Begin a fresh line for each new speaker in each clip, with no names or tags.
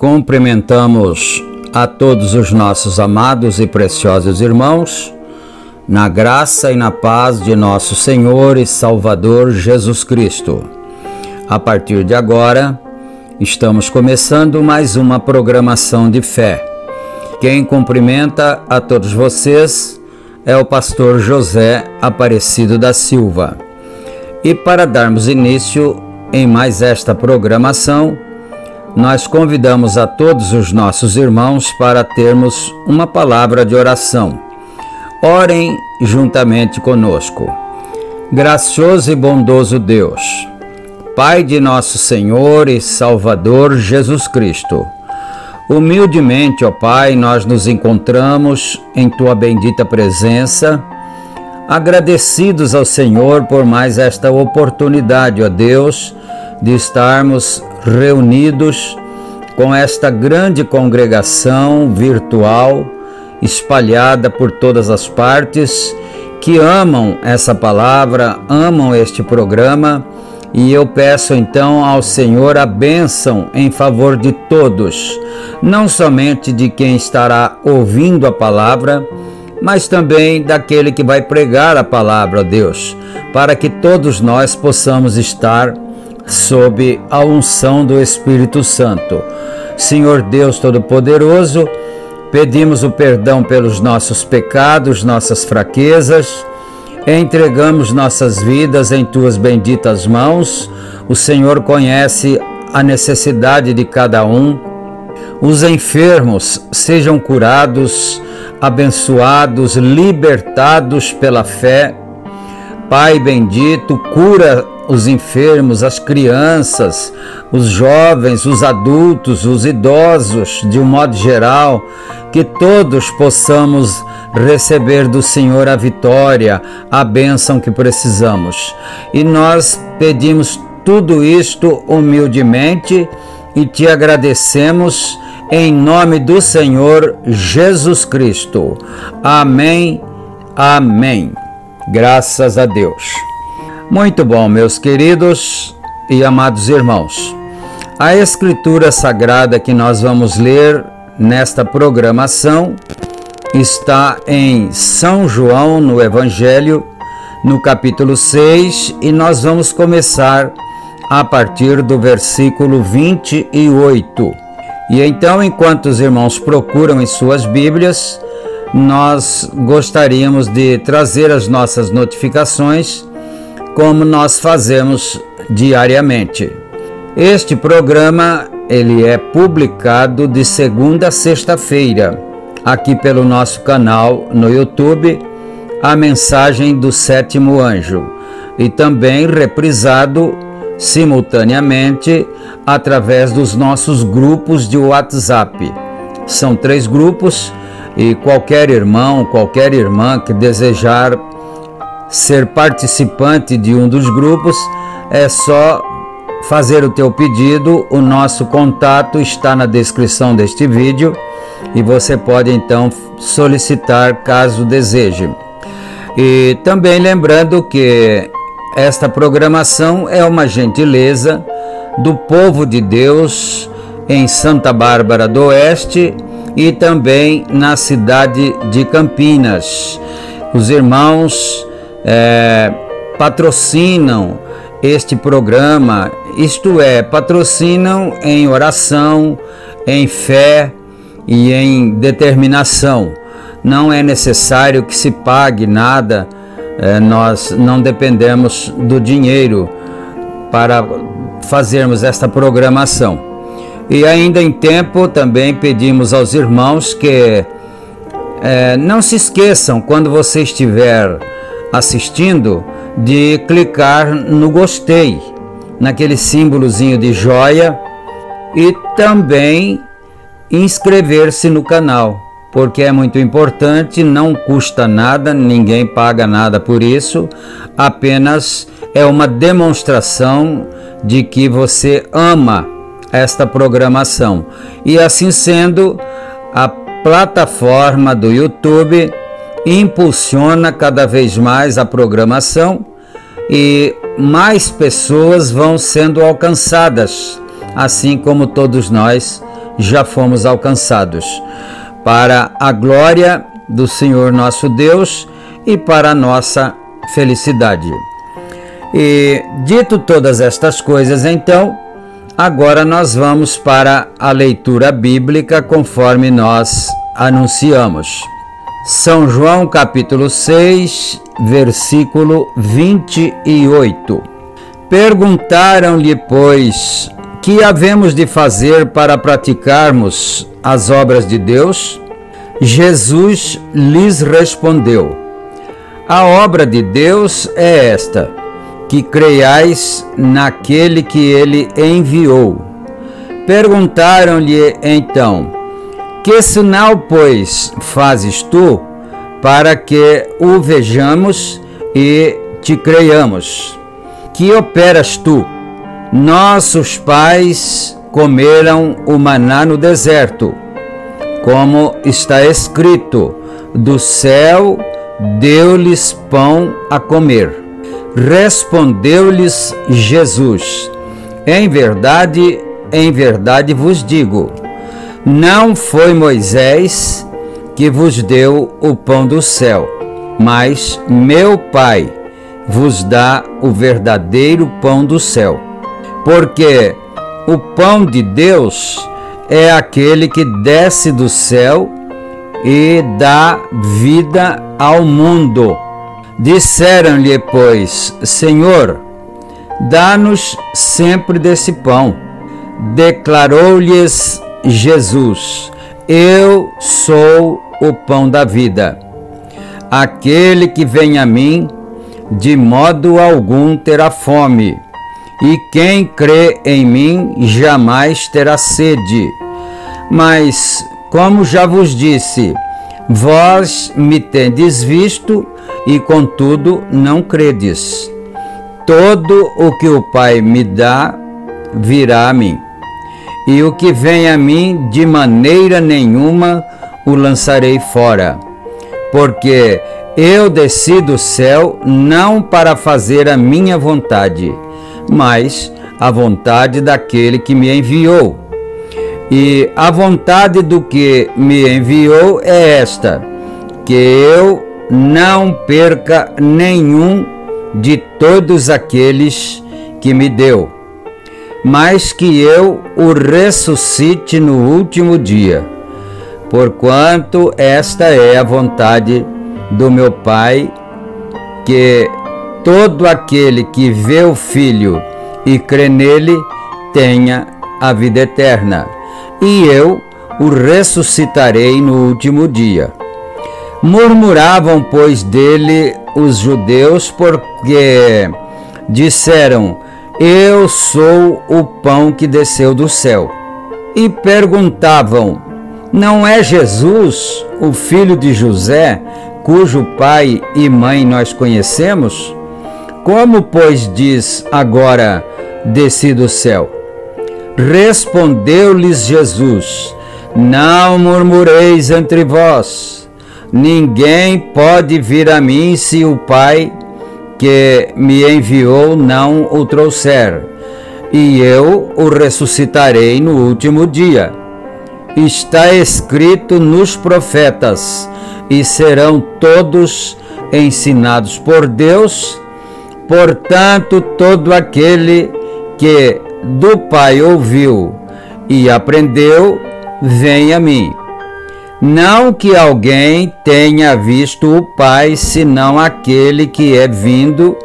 Cumprimentamos a todos os nossos amados e preciosos irmãos, na graça e na paz de nosso Senhor e Salvador Jesus Cristo. A partir de agora, estamos começando mais uma programação de fé. Quem cumprimenta a todos vocês é o pastor José Aparecido da Silva. E para darmos início em mais esta programação, nós convidamos a todos os nossos irmãos para termos uma palavra de oração. Orem juntamente conosco. Gracioso e bondoso Deus, Pai de nosso Senhor e Salvador Jesus Cristo, humildemente, ó Pai, nós nos encontramos em Tua bendita presença, agradecidos ao Senhor por mais esta oportunidade, ó Deus, de estarmos reunidos com esta grande congregação virtual espalhada por todas as partes que amam essa palavra, amam este programa, e eu peço então ao Senhor a bênção em favor de todos, não somente de quem estará ouvindo a palavra, mas também daquele que vai pregar a palavra, ó Deus, para que todos nós possamos estar sob a unção do Espírito Santo. Senhor Deus Todo-Poderoso, pedimos o perdão pelos nossos pecados, nossas fraquezas, entregamos nossas vidas em Tuas benditas mãos. O Senhor conhece a necessidade de cada um. Os enfermos sejam curados, abençoados, libertados pela fé. Pai bendito, cura os enfermos, as crianças, os jovens, os adultos, os idosos, de um modo geral, que todos possamos receber do Senhor a vitória, a bênção que precisamos. E nós pedimos tudo isto humildemente e te agradecemos em nome do Senhor Jesus Cristo. Amém, amém. Graças a Deus. Muito bom, meus queridos e amados irmãos. A Escritura Sagrada que nós vamos ler nesta programação está em São João, no Evangelho, no capítulo 6, e nós vamos começar a partir do versículo 28. E então, enquanto os irmãos procuram em suas Bíblias, nós gostaríamos de trazer as nossas notificações, como nós fazemos diariamente. Este programa, ele é publicado de segunda a sexta-feira, aqui pelo nosso canal no YouTube, A Mensagem do Sétimo Anjo, e também reprisado simultaneamente através dos nossos grupos de WhatsApp. São 3 grupos, e qualquer irmão, qualquer irmã que desejar ser participante de um dos grupos, é só fazer o teu pedido. O nosso contato está na descrição deste vídeo e você pode então solicitar caso deseje. E também lembrando que esta programação é uma gentileza do povo de Deus em Santa Bárbara do Oeste e também na cidade de Campinas. Os irmãos patrocinam este programa, isto é, patrocinam em oração, em fé e em determinação. Não é necessário que se pague nada, nós não dependemos do dinheiro para fazermos esta programação. E ainda em tempo também pedimos aos irmãos que não se esqueçam, quando você estiver assistindo, de clicar no gostei, naquele símbolozinho de joia, e também inscrever-se no canal, porque é muito importante, não custa nada, ninguém paga nada por isso, apenas é uma demonstração de que você ama esta programação. E assim sendo, a plataforma do YouTube impulsiona cada vez mais a programação e mais pessoas vão sendo alcançadas, assim como todos nós já fomos alcançados, para a glória do Senhor nosso Deus e para a nossa felicidade. E dito todas estas coisas, então, agora nós vamos para a leitura bíblica conforme nós anunciamos. São João capítulo 6, versículo 28. Perguntaram-lhe, pois, que havemos de fazer para praticarmos as obras de Deus? Jesus lhes respondeu: a obra de Deus é esta, que creiais naquele que ele enviou. Perguntaram-lhe então: que sinal, pois, fazes tu, para que o vejamos e te creiamos? Que operas tu? Nossos pais comeram o maná no deserto, como está escrito: do céu deu-lhes pão a comer. Respondeu-lhes Jesus: em verdade vos digo, não foi Moisés que vos deu o pão do céu, mas meu Pai vos dá o verdadeiro pão do céu. Porque o pão de Deus é aquele que desce do céu e dá vida ao mundo. Disseram-lhe, pois: Senhor, dá-nos sempre desse pão. Declarou-lhes Jesus: Eu sou o pão da vida. Aquele que vem a mim, de modo algum terá fome, e quem crê em mim jamais terá sede. Mas, como já vos disse, vós me tendes visto, e contudo não credes. Todo o que o Pai me dá, virá a mim. E o que vem a mim, de maneira nenhuma o lançarei fora. Porque eu desci do céu não para fazer a minha vontade, mas a vontade daquele que me enviou. E a vontade do que me enviou é esta, que eu não perca nenhum de todos aqueles que me deu, mas que eu o ressuscite no último dia. Porquanto esta é a vontade do meu Pai, que todo aquele que vê o Filho e crê nele tenha a vida eterna, e eu o ressuscitarei no último dia. Murmuravam, pois, dele os judeus, porque disseram: Eu sou o pão que desceu do céu. E perguntavam: Não é Jesus, o filho de José, cujo pai e mãe nós conhecemos? Como, pois, diz agora: desci do céu? Respondeu-lhes Jesus: Não murmureis entre vós. Ninguém pode vir a mim se o Pai que me enviou não o trouxer, e eu o ressuscitarei no último dia. Está escrito nos profetas: e serão todos ensinados por Deus. Portanto, todo aquele que do Pai ouviu e aprendeu, vem a mim. Não que alguém tenha visto o Pai, senão aquele que é vindo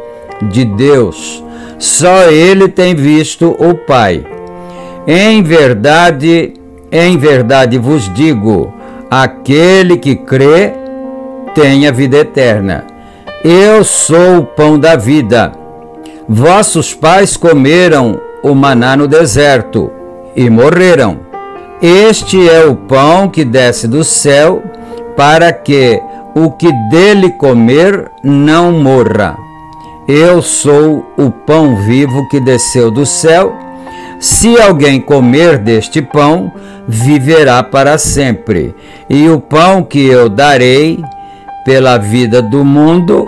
de Deus. Só ele tem visto o Pai. Em verdade vos digo, aquele que crê tem a vida eterna. Eu sou o pão da vida. Vossos pais comeram o maná no deserto e morreram. Este é o pão que desce do céu, para que o que dele comer não morra. Eu sou o pão vivo que desceu do céu. Se alguém comer deste pão, viverá para sempre. E o pão que eu darei pela vida do mundo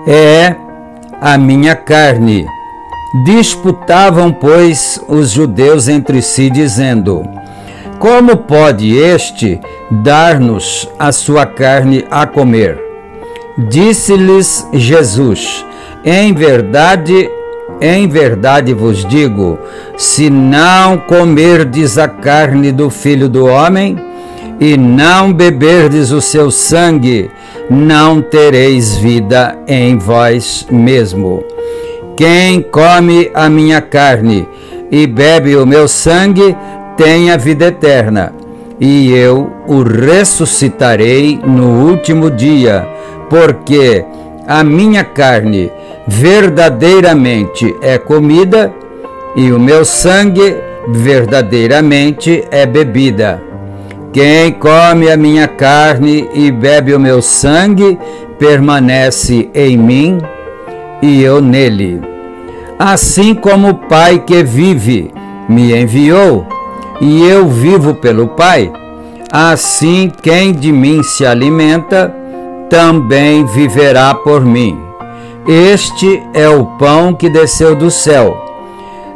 é a minha carne. Disputavam, pois, os judeus entre si, dizendo: Como pode este dar-nos a sua carne a comer? Disse-lhes Jesus: Em verdade vos digo, se não comerdes a carne do Filho do Homem e não beberdes o seu sangue, não tereis vida em vós mesmo. Quem come a minha carne e bebe o meu sangue tem a vida eterna, e eu o ressuscitarei no último dia, porque a minha carne verdadeiramente é comida, e o meu sangue verdadeiramente é bebida. Quem come a minha carne e bebe o meu sangue, permanece em mim, e eu nele. Assim como o Pai que vive me enviou, e eu vivo pelo Pai, assim quem de mim se alimenta, também viverá por mim. Este é o pão que desceu do céu.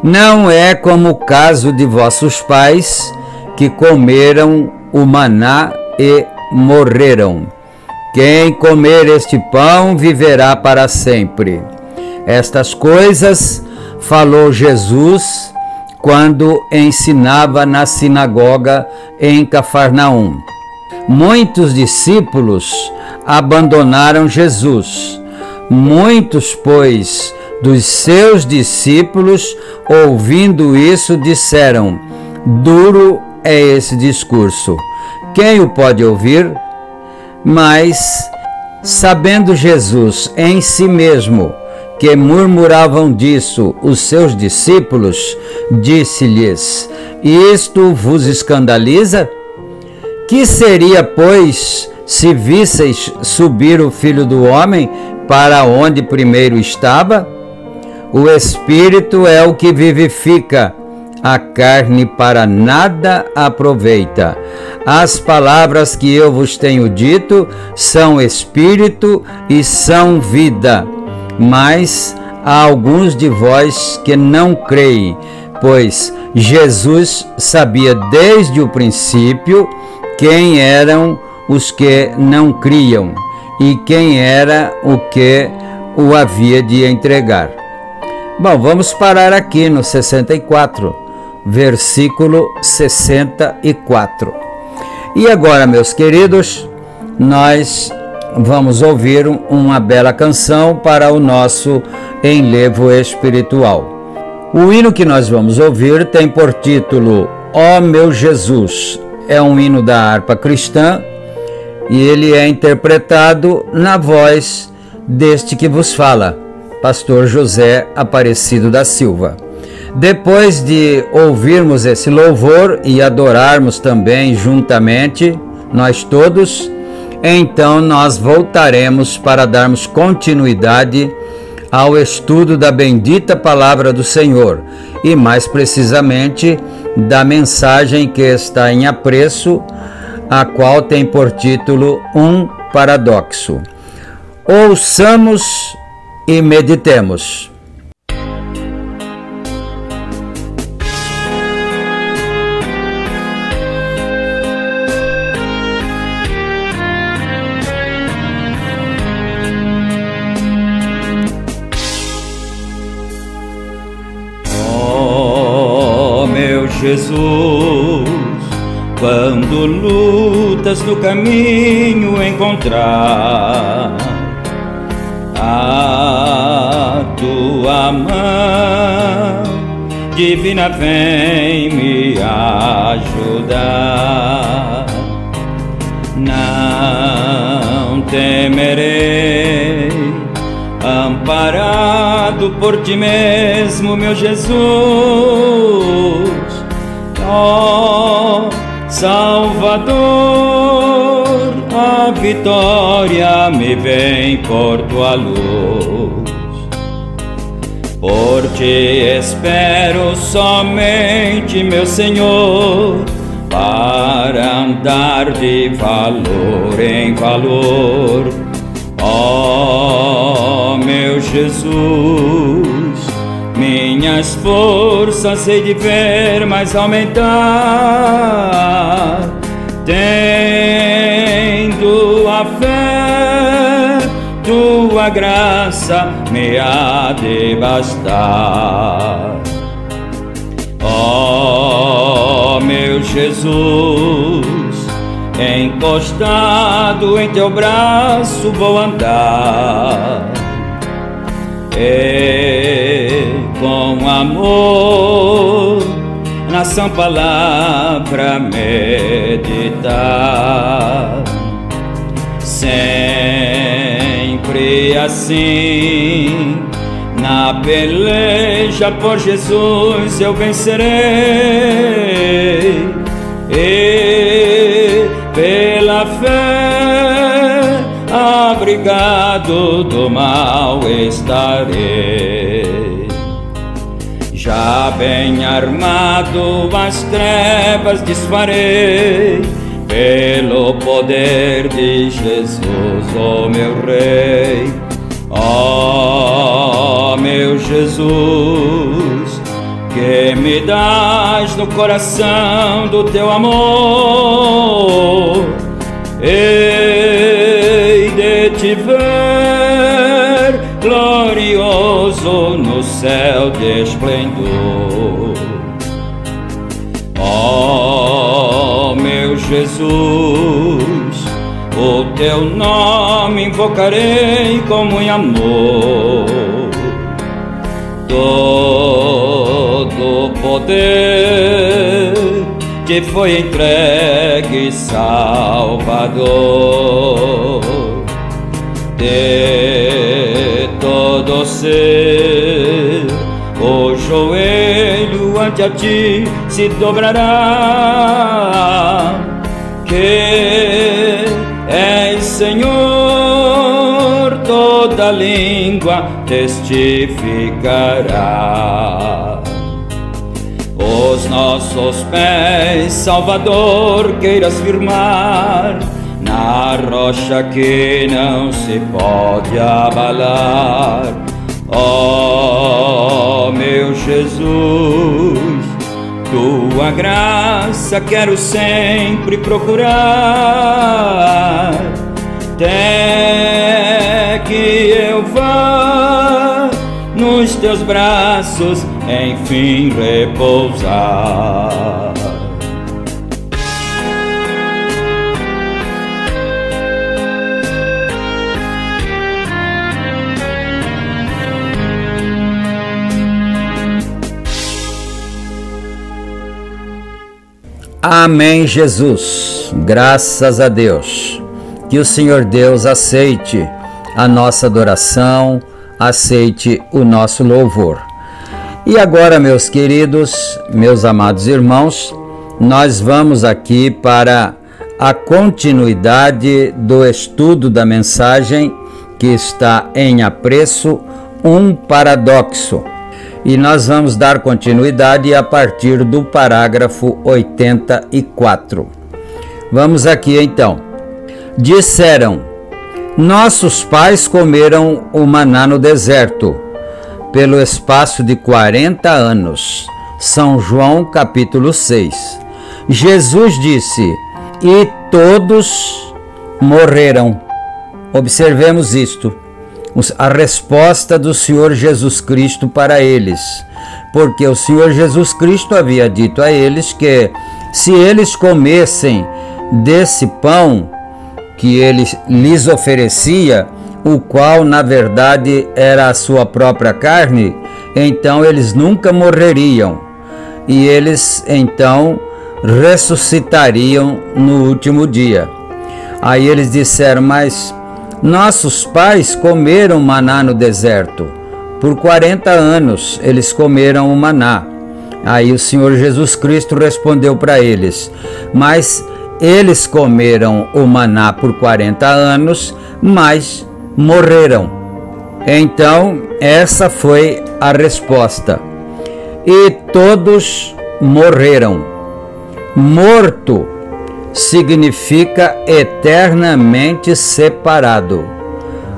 Não é como o caso de vossos pais, que comeram o maná e morreram. Quem comer este pão viverá para sempre. Estas coisas falou Jesus quando ensinava na sinagoga em Cafarnaum. Muitos discípulos abandonaram Jesus. Muitos, pois, dos seus discípulos, ouvindo isso, disseram: Duro é esse discurso. quem o pode ouvir? Mas, sabendo Jesus em si mesmo que murmuravam disso os seus discípulos, disse-lhes: isto vos escandaliza? Que seria, pois, se visseis subir o Filho do Homem para onde primeiro estava? O Espírito é o que vivifica, a carne para nada aproveita. As palavras que eu vos tenho dito são espírito e são vida. Mas há alguns de vós que não creem, pois Jesus sabia desde o princípio quem eram os que não criam e quem era o que o havia de entregar. Bom, vamos parar aqui no 64, versículo 64. E agora, meus queridos, nós vamos ouvir uma bela canção para o nosso enlevo espiritual. O hino que nós vamos ouvir tem por título Ó meu Jesus. É um hino da harpa cristã e ele é interpretado na voz deste que vos fala, Pastor José Aparecido da Silva. Depois de ouvirmos esse louvor e adorarmos também juntamente, nós todos, então nós voltaremos para darmos continuidade ao estudo da bendita palavra do Senhor e mais precisamente da mensagem que está em apreço, a qual tem por título Um Paradoxo. Ouçamos e meditemos.
Oh, meu Jesus, quando lutas no caminho encontrar a tua mão divina, vem me ajudar. Não temerei, amparado por ti mesmo, meu Jesus. Ó Salvador, a vitória me vem por tua luz. Por ti espero somente, meu Senhor, para andar de valor em valor. Ó meu Jesus, minhas forças hei de ver mais aumentar, tendo a fé, tua graça me há de bastar. Ó meu Jesus, encostado em teu braço vou andar, e com amor na sã palavra meditar. Sempre assim, na peleja por Jesus eu vencerei, e pela fé abrigado do mal estarei. Já bem armado as trevas desfarei, pelo poder de Jesus, ó meu Rei. Ó meu Jesus, que me dás no coração do teu amor, hei de te ver glorioso no céu de esplendor. Ó meu Jesus, o teu nome invocarei como em amor. Todo poder te foi entregue, Salvador. De todo ser, o joelho ante a ti se dobrará, que és Senhor, toda língua testificará. Os nossos pés, Salvador, queiras firmar na rocha que não se pode abalar. Ó meu Jesus, tua graça quero sempre procurar, até que eu vá nos teus braços enfim repousar.
Amém, Jesus. Graças a Deus. Que o Senhor Deus aceite a nossa adoração, aceite o nosso louvor. E agora, meus queridos, meus amados irmãos, nós vamos aqui para a continuidade do estudo da mensagem que está em apreço, um paradoxo. E nós vamos dar continuidade a partir do parágrafo 84. Vamos aqui então. Disseram: nossos pais comeram o maná no deserto, pelo espaço de 40 anos. São João capítulo 6. Jesus disse: e todos morreram. Observemos isto. A resposta do Senhor Jesus Cristo para eles, porque o Senhor Jesus Cristo havia dito a eles que se eles comessem desse pão que ele lhes oferecia, o qual na verdade era a sua própria carne, então eles nunca morreriam e eles então ressuscitariam no último dia. Aí eles disseram: mas nossos pais comeram maná no deserto. Por 40 anos eles comeram o maná. Aí o Senhor Jesus Cristo respondeu para eles: mas eles comeram o maná por 40 anos, mas morreram. Então, essa foi a resposta. E todos morreram. Morto significa eternamente separado.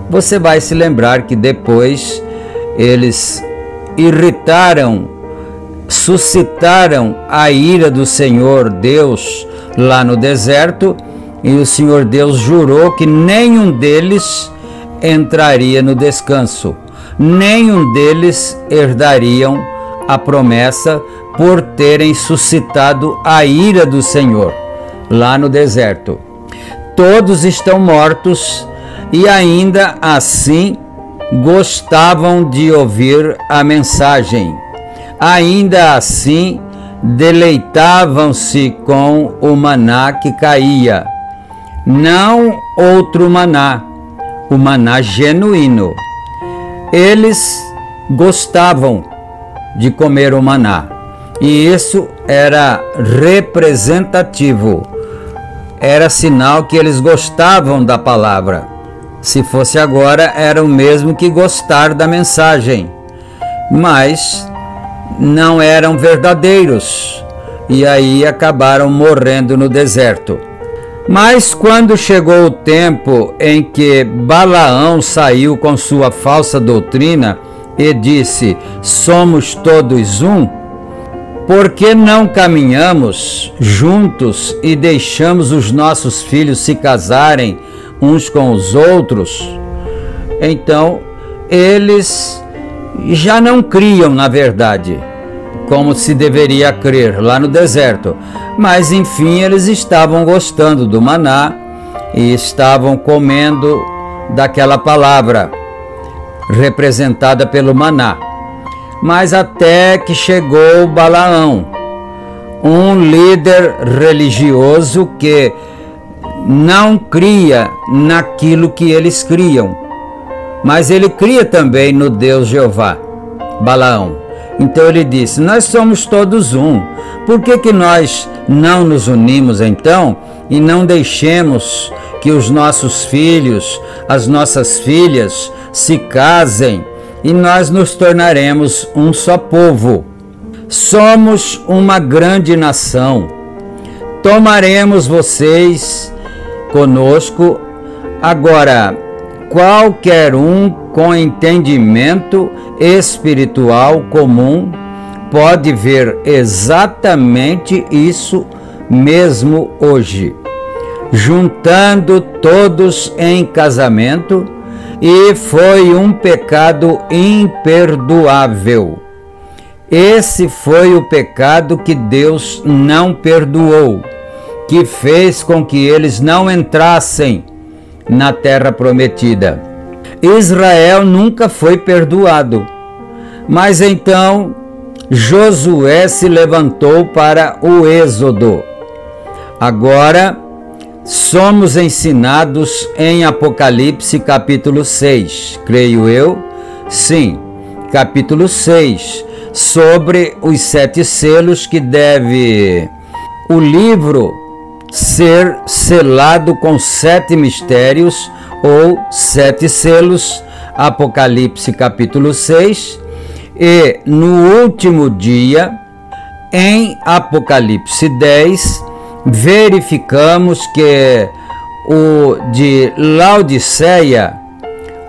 Você vai se lembrar que depois eles irritaram, suscitaram a ira do Senhor Deus lá no deserto, e o Senhor Deus jurou que nenhum deles entraria no descanso, nenhum deles herdariam a promessa por terem suscitado a ira do Senhor lá no deserto. Todos estão mortos e ainda assim gostavam de ouvir a mensagem. Ainda assim deleitavam-se com o maná que caía. Não outro maná, o maná genuíno. Eles gostavam de comer o maná, e isso era representativo, era sinal que eles gostavam da palavra. Se fosse agora, era o mesmo que gostar da mensagem, mas não eram verdadeiros, e aí acabaram morrendo no deserto. Mas quando chegou o tempo em que Balaão saiu com sua falsa doutrina e disse: somos todos um, por que não caminhamos juntos e deixamos os nossos filhos se casarem uns com os outros? Então, eles já não criam, na verdade, como se deveria crer lá no deserto. Mas, enfim, eles estavam gostando do maná e estavam comendo daquela palavra representada pelo maná. Mas até que chegou Balaão, um líder religioso que não cria naquilo que eles criam, mas ele cria também no Deus Jeová, Balaão. Então ele disse: nós somos todos um, por que nós não nos unimos então e não deixemos que os nossos filhos, as nossas filhas se casem e nós nos tornaremos um só povo? Somos uma grande nação, tomaremos vocês conosco. Agora, qualquer um com entendimento espiritual comum pode ver exatamente isso mesmo hoje, juntando todos em casamento, e foi um pecado imperdoável. Esse foi o pecado que Deus não perdoou, que fez com que eles não entrassem na terra prometida. Israel nunca foi perdoado, mas então Josué se levantou para o êxodo. Agora somos ensinados em Apocalipse capítulo 6, creio eu, sim, capítulo 6, sobre os 7 selos que deve o livro ser selado com 7 mistérios ou 7 selos, Apocalipse capítulo 6, e no último dia, em Apocalipse 10, verificamos que o de Laodiceia,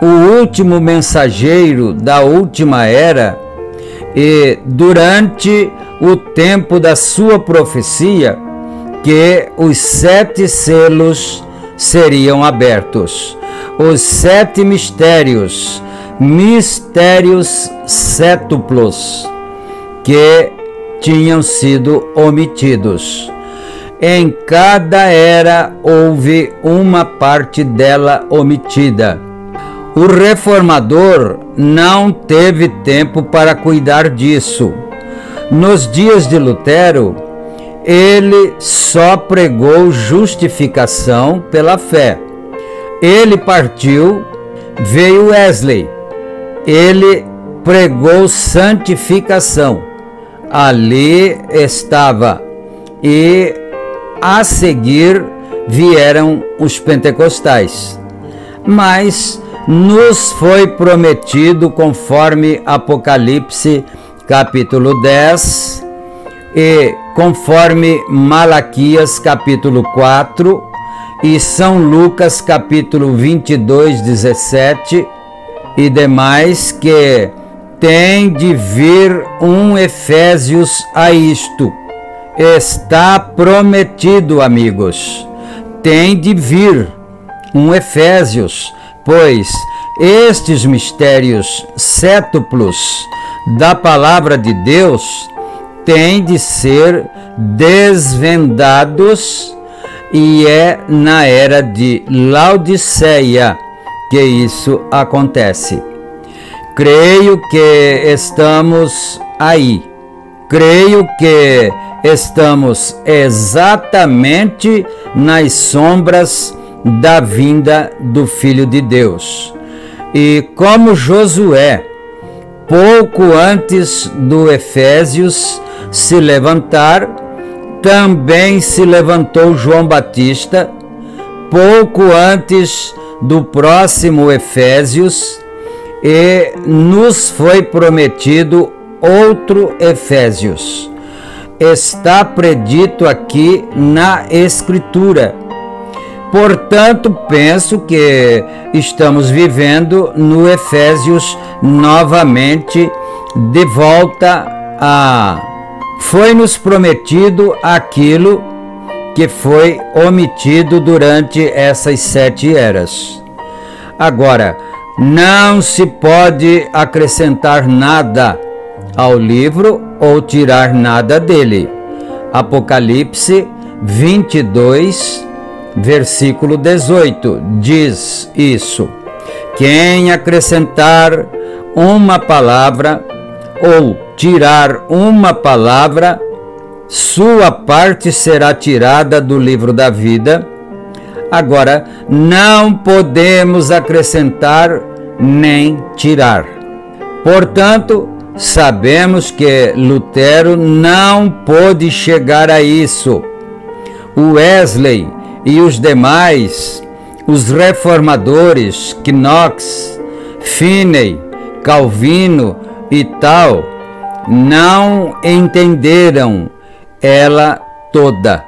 o último mensageiro da última era, e durante o tempo da sua profecia, que os 7 selos seriam abertos. Os 7 mistérios, mistérios sétuplos, que tinham sido omitidos. Em cada era houve uma parte dela omitida. O reformador não teve tempo para cuidar disso. Nos dias de Lutero, ele só pregou justificação pela fé. Ele partiu, veio Wesley. Ele pregou santificação. Ali estava. E a seguir vieram os pentecostais. Mas nos foi prometido, conforme Apocalipse capítulo 10 e conforme Malaquias capítulo 4 e São Lucas capítulo 22, 17 e demais, que tem de vir um Efésios a isto. Está prometido, amigos, tem de vir um Efésios, pois estes mistérios sétuplos da palavra de Deus têm de ser desvendados, e é na era de Laodiceia que isso acontece. Creio que estamos aí. Creio que estamos exatamente nas sombras da vinda do Filho de Deus. E como Josué, pouco antes do Efésios se levantar, também se levantou João Batista, pouco antes do próximo Efésios, e nos foi prometido outro Efésios. Está predito aqui na Escritura. Portanto, penso que estamos vivendo no Efésios novamente, de volta a... Foi-nos prometido aquilo que foi omitido durante essas 7 eras. Agora, não se pode acrescentar nada ao livro ou tirar nada dele. Apocalipse 22, versículo 18, diz isso: quem acrescentar uma palavra ou tirar uma palavra sua parte será tirada do livro da vida. Agora, não podemos acrescentar nem tirar. Portanto, sabemos que Lutero não pôde chegar a isso. Wesley e os demais, os reformadores, Knox, Finney, Calvino e tal, não entenderam ela toda,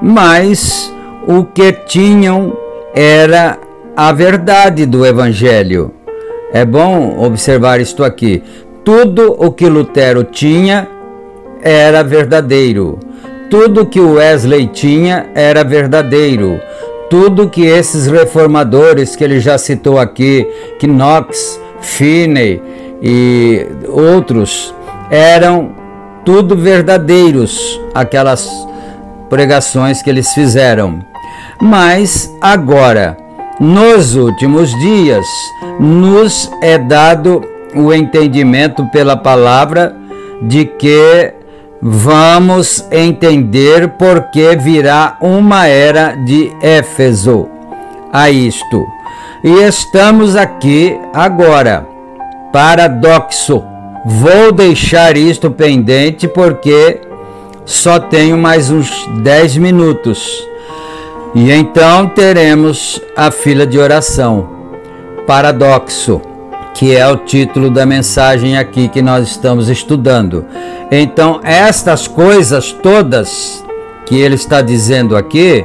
mas o que tinham era a verdade do Evangelho. É bom observar isto aqui. Tudo o que Lutero tinha era verdadeiro. Tudo que Wesley tinha era verdadeiro. Tudo que esses reformadores que ele já citou aqui, Knox, Finney e outros, eram tudo verdadeiros, aquelas pregações que eles fizeram. Mas agora, nos últimos dias, nos é dado o entendimento pela palavra de que vamos entender porque virá uma era de Éfeso a isto. E estamos aqui agora. Paradoxo. Vou deixar isto pendente porque só tenho mais uns 10 minutos. E então teremos a fila de oração. Paradoxo, que é o título da mensagem aqui que nós estamos estudando. Então, estas coisas todas que ele está dizendo aqui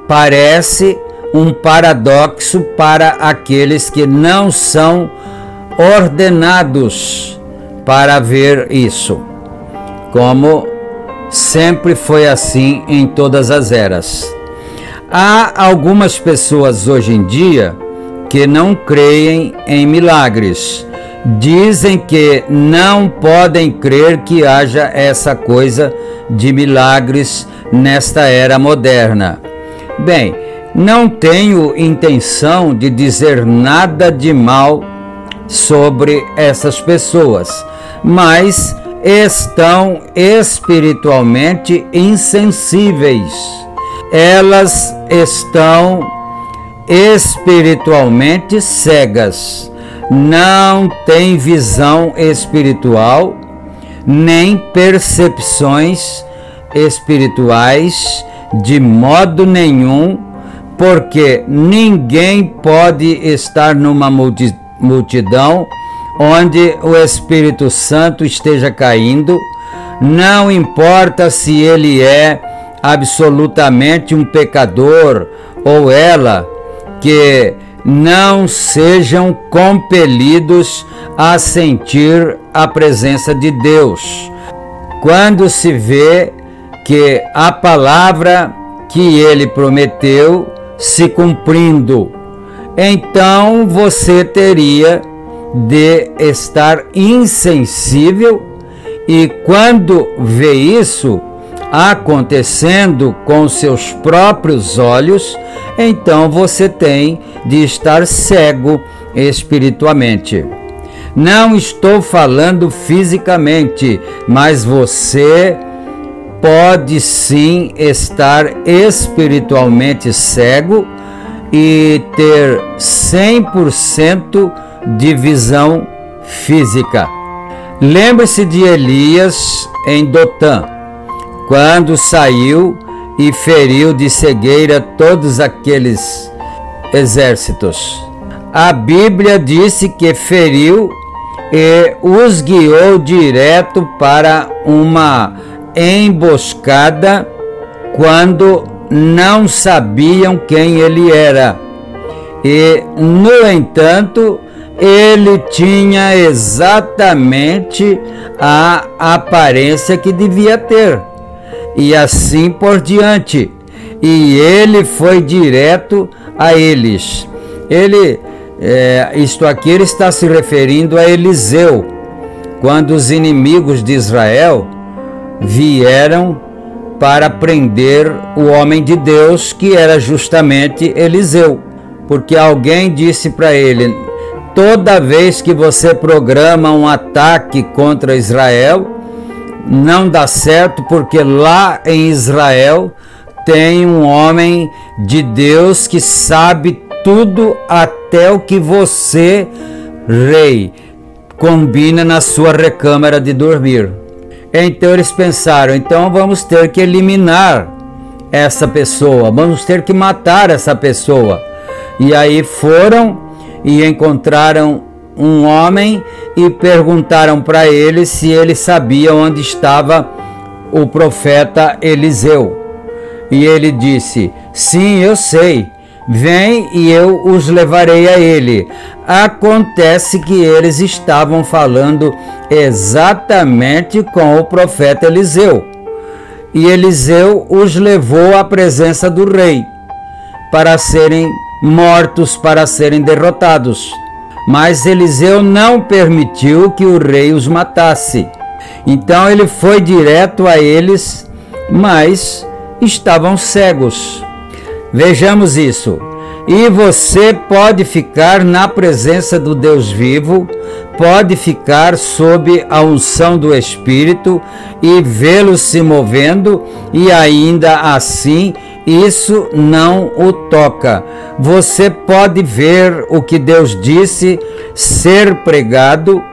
parece um paradoxo para aqueles que não são ordenados para ver isso, como sempre foi assim em todas as eras. Há algumas pessoas hoje em dia que não creem em milagres. Dizem que não podem crer que haja essa coisa de milagres nesta era moderna. Bem, não tenho intenção de dizer nada de mal sobre essas pessoas, mas estão espiritualmente insensíveis. Elas estão espiritualmente cegas, não têm visão espiritual, nem percepções espirituais de modo nenhum, porque ninguém pode estar numa multidão onde o Espírito Santo esteja caindo, não importa se ele é absolutamente um pecador ou ela, que não sejam compelidos a sentir a presença de Deus. Quando se vê que a palavra que ele prometeu se cumprindo, então você teria de estar insensível, e quando vê isso acontecendo com seus próprios olhos, então você tem de estar cego espiritualmente. Não estou falando fisicamente, mas você pode sim estar espiritualmente cego e ter 100% de visão física. Lembre-se de Elias em Dotã, quando saiu e feriu de cegueira todos aqueles exércitos. A Bíblia disse que feriu e os guiou direto para uma emboscada quando não sabiam quem ele era. E, no entanto, ele tinha exatamente a aparência que devia ter. E assim por diante. E ele foi direto a eles. Isto aqui ele está se referindo a Eliseu, quando os inimigos de Israel vieram para prender o homem de Deus, que era justamente Eliseu. Porque alguém disse para ele: toda vez que você programa um ataque contra Israel, não dá certo, porque lá em Israel tem um homem de Deus que sabe tudo, até o que você, rei, combina na sua recâmara de dormir. Então eles pensaram, então vamos ter que eliminar essa pessoa, vamos ter que matar essa pessoa. E aí foram e encontraram um homem e perguntaram para ele se ele sabia onde estava o profeta Eliseu. E ele disse, sim, eu sei, vem e eu os levarei a ele. Acontece que eles estavam falando exatamente com o profeta Eliseu. E Eliseu os levou à presença do rei para serem mortos, para serem derrotados. Mas Eliseu não permitiu que o rei os matasse. Então ele foi direto a eles, mas estavam cegos. Vejamos isso. E você pode ficar na presença do Deus vivo, pode ficar sob a unção do Espírito e vê-lo se movendo, e ainda assim isso não o toca. Você pode ver o que Deus disse ser pregado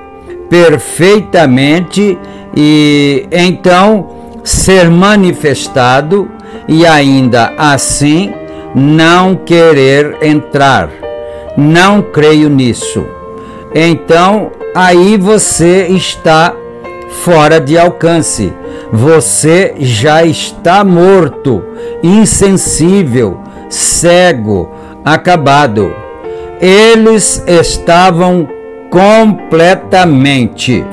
perfeitamente e então ser manifestado, e ainda assim não querer entrar. Não creio nisso. Então aí você está fora de alcance. Você já está morto, insensível, cego, acabado. Eles estavam completamente.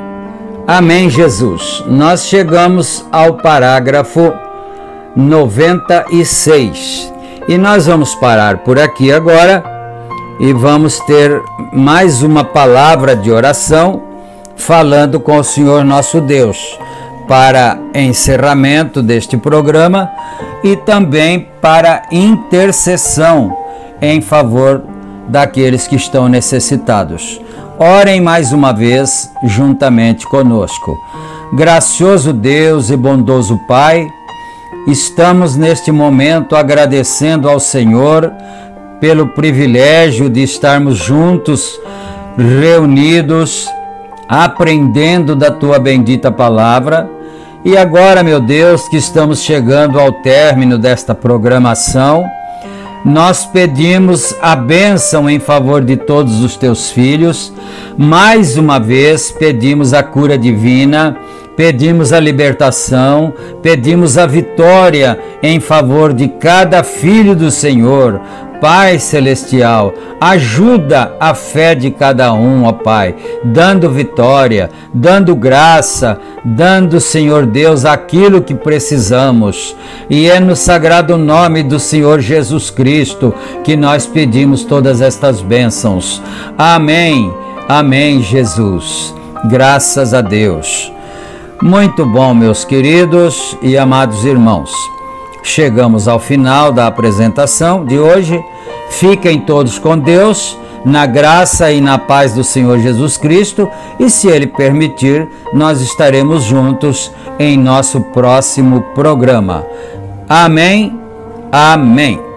Amém, Jesus. Nós chegamos ao parágrafo 96. E nós vamos parar por aqui agora e vamos ter mais uma palavra de oração falando com o Senhor nosso Deus para encerramento deste programa e também para intercessão em favor daqueles que estão necessitados. Orem mais uma vez juntamente conosco. Gracioso Deus e bondoso Pai, estamos neste momento agradecendo ao Senhor pelo privilégio de estarmos juntos, reunidos, aprendendo da Tua bendita palavra. E agora, meu Deus, que estamos chegando ao término desta programação, nós pedimos a bênção em favor de todos os Teus filhos. Mais uma vez pedimos a cura divina, pedimos a libertação, pedimos a vitória em favor de cada filho do Senhor. Pai Celestial, ajuda a fé de cada um, ó Pai, dando vitória, dando graça, dando, Senhor Deus, aquilo que precisamos. E é no sagrado nome do Senhor Jesus Cristo que nós pedimos todas estas bênçãos. Amém, amém, Jesus. Graças a Deus. Muito bom, meus queridos e amados irmãos. Chegamos ao final da apresentação de hoje. Fiquem todos com Deus, na graça e na paz do Senhor Jesus Cristo, e se Ele permitir, nós estaremos juntos em nosso próximo programa. Amém, amém.